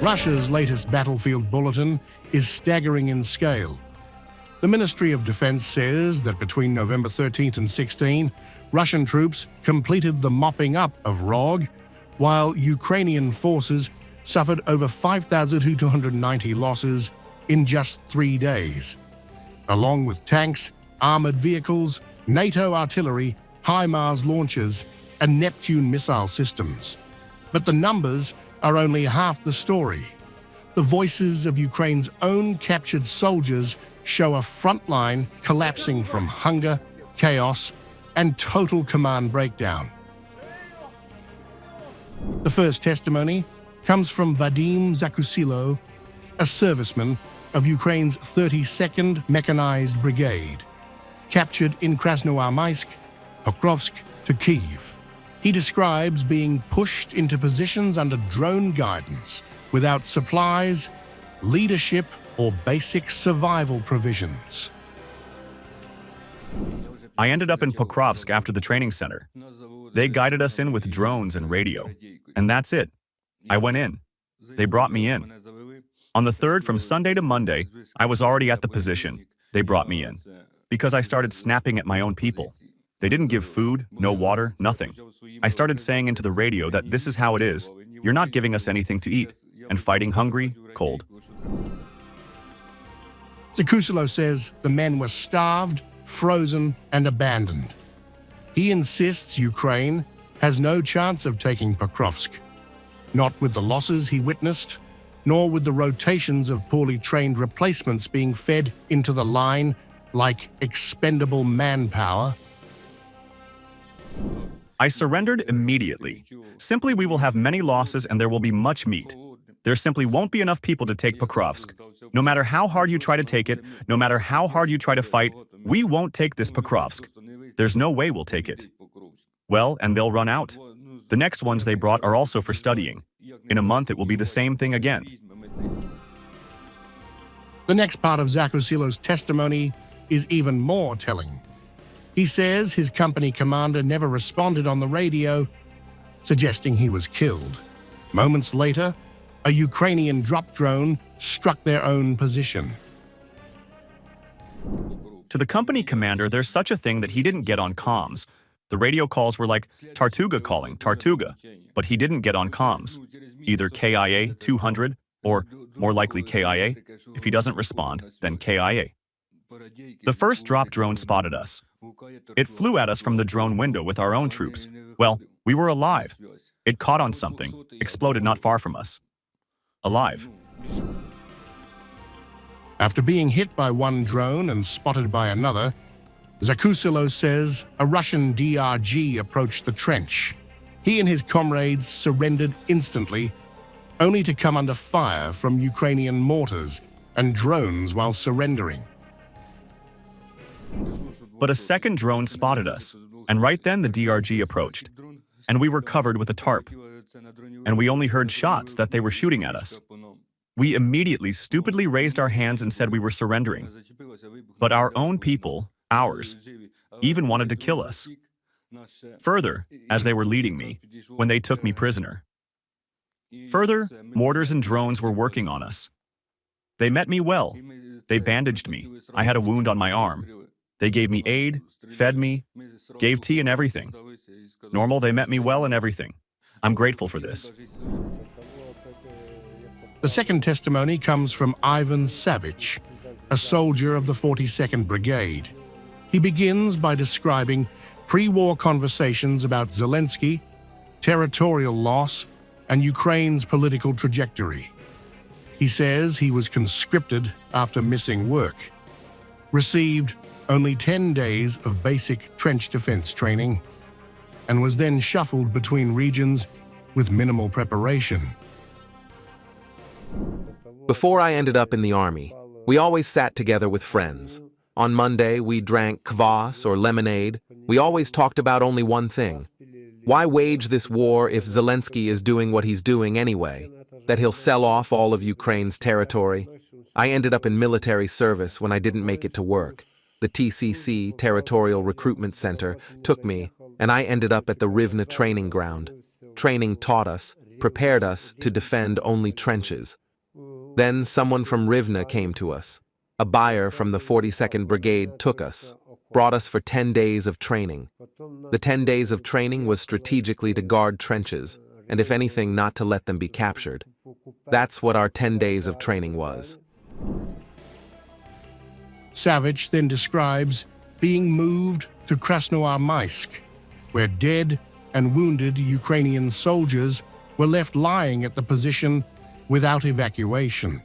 Russia's latest battlefield bulletin is staggering in scale. The Ministry of Defense says that between November 13th and 16, Russian troops completed the mopping up of Rog, while Ukrainian forces suffered over 5,290 losses in just 3 days, along with tanks, armored vehicles, NATO artillery, HIMARS launchers, and Neptune missile systems. But the numbers are only half the story. The voices of Ukraine's own captured soldiers show a front line collapsing from hunger, chaos, and total command breakdown. The first testimony comes from Vadim Zakusilo, a serviceman of Ukraine's 32nd Mechanized Brigade, captured in Krasnoarmeysk, Pokrovsk to Kyiv. He describes being pushed into positions under drone guidance without supplies, leadership, or basic survival provisions. I ended up in Pokrovsk after the training center. They guided us in with drones and radio. And that's it. I went in. They brought me in. On the 3rd, from Sunday to Monday, I was already at the position. They brought me in. Because I started snapping at my own people. They didn't give food, no water, nothing. I started saying into the radio that this is how it is. You're not giving us anything to eat. And fighting hungry, cold. Zakusilo says the men were starved, frozen, and abandoned. He insists Ukraine has no chance of taking Pokrovsk, not with the losses he witnessed, nor with the rotations of poorly trained replacements being fed into the line like expendable manpower. I surrendered immediately. Simply, we will have many losses and there will be much meat. There simply won't be enough people to take Pokrovsk. No matter how hard you try to take it, no matter how hard you try to fight, we won't take this Pokrovsk. There's no way we'll take it. Well, and they'll run out. The next ones they brought are also for studying. In a month, it will be the same thing again. The next part of Zakusilo's testimony is even more telling. He says his company commander never responded on the radio, suggesting he was killed. Moments later, a Ukrainian drop drone struck their own position. To the company commander, there's such a thing that he didn't get on comms. The radio calls were like, Tartuga calling, Tartuga. But he didn't get on comms. Either KIA 200 or, more likely, KIA. If he doesn't respond, then KIA. The first drop drone spotted us. It flew at us from the drone window with our own troops. Well, we were alive. It caught on something, exploded not far from us. Alive. After being hit by one drone and spotted by another, Zakusilo says a Russian DRG approached the trench. He and his comrades surrendered instantly, only to come under fire from Ukrainian mortars and drones while surrendering. But a second drone spotted us, and right then the DRG approached, and we were covered with a tarp. And we only heard shots that they were shooting at us. We immediately stupidly raised our hands and said we were surrendering. But our own people, ours, even wanted to kill us. Further, as they were leading me, when they took me prisoner. Further, mortars and drones were working on us. They met me well. They bandaged me. I had a wound on my arm. They gave me aid, fed me, gave tea and everything. Normal, they met me well and everything. I'm grateful for this. The second testimony comes from Ivan Savich, a soldier of the 42nd Brigade. He begins by describing pre-war conversations about Zelensky, territorial loss, and Ukraine's political trajectory. He says he was conscripted after missing work, received only 10 days of basic trench defense training, and was then shuffled between regions with minimal preparation. Before I ended up in the army, we always sat together with friends. On Monday, we drank kvass or lemonade. We always talked about only one thing. Why wage this war if Zelensky is doing what he's doing anyway? That he'll sell off all of Ukraine's territory? I ended up in military service when I didn't make it to work. The TCC, Territorial Recruitment Center, took me, and I ended up at the Rivne training ground. Training taught us, prepared us to defend only trenches. Then someone from Rivne came to us. A buyer from the 42nd Brigade took us, brought us for 10 days of training. The 10 days of training was strategically to guard trenches, and if anything, not to let them be captured. That's what our 10 days of training was. Savage then describes being moved to Krasnoarmeysk, where dead and wounded Ukrainian soldiers were left lying at the position without evacuation.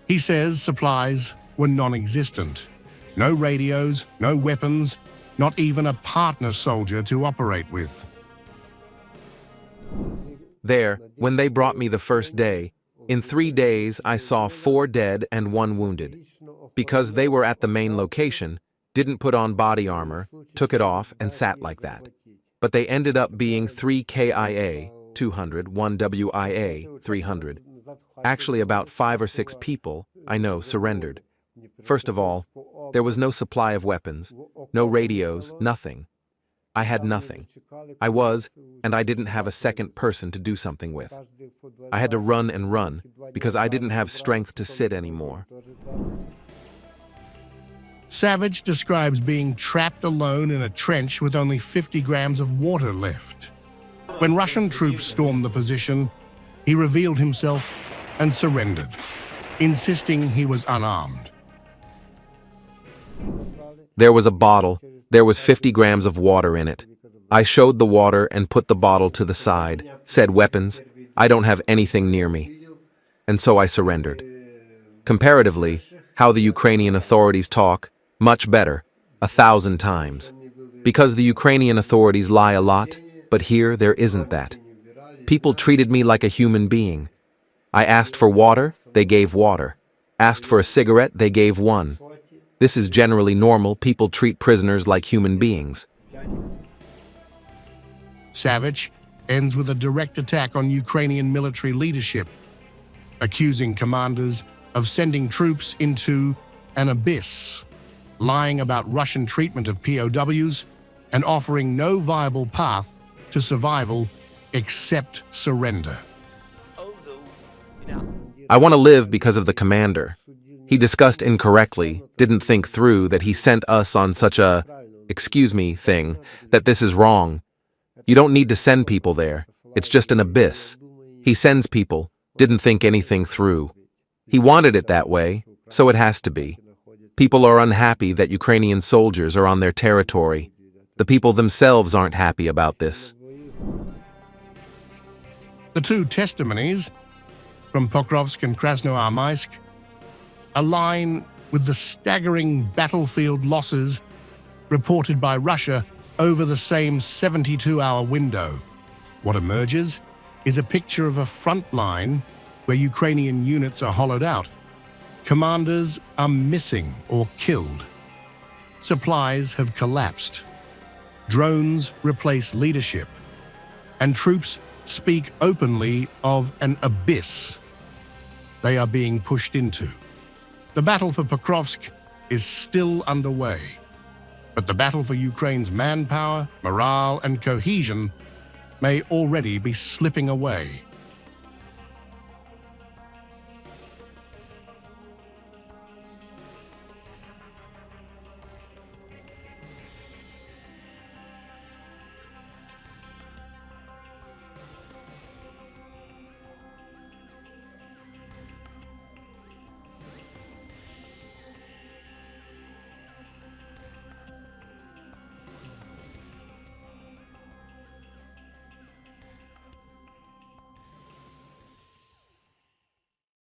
He says supplies were non-existent. No radios, no weapons, not even a partner soldier to operate with. There, when they brought me the first day, in 3 days I saw 4 dead and 1 wounded. Because they were at the main location, didn't put on body armor, took it off and sat like that. But they ended up being 3 KIA, 200, 1 WIA, 300. Actually about 5 or 6 people, I know, surrendered. First of all, there was no supply of weapons, no radios, nothing. I had nothing. I was, and I didn't have a second person to do something with. I had to run and run, because I didn't have strength to sit anymore. Savage describes being trapped alone in a trench with only 50 grams of water left. When Russian troops stormed the position, he revealed himself and surrendered, insisting he was unarmed. There was a bottle. There was 50 grams of water in it. I showed the water and put the bottle to the side, said, "Weapons, I don't have anything near me." And so I surrendered. Comparatively, how the Ukrainian authorities talk, much better, 1,000 times. Because the Ukrainian authorities lie a lot, but here there isn't that. People treated me like a human being. I asked for water, they gave water. Asked for a cigarette, they gave one. This is generally normal. People treat prisoners like human beings. Savage ends with a direct attack on Ukrainian military leadership, accusing commanders of sending troops into an abyss, lying about Russian treatment of POWs, and offering no viable path to survival except surrender. I want to live because of the commander. He discussed incorrectly, didn't think through that he sent us on such a, excuse me, thing, that this is wrong. You don't need to send people there. It's just an abyss. He sends people, didn't think anything through. He wanted it that way, so it has to be. People are unhappy that Ukrainian soldiers are on their territory. The people themselves aren't happy about this. The two testimonies from Pokrovsk and Krasnoarmeysk align with the staggering battlefield losses reported by Russia over the same 72-hour window. What emerges is a picture of a front line where Ukrainian units are hollowed out. Commanders are missing or killed. Supplies have collapsed. Drones replace leadership. And troops speak openly of an abyss they are being pushed into. The battle for Pokrovsk is still underway, but the battle for Ukraine's manpower, morale, and cohesion may already be slipping away.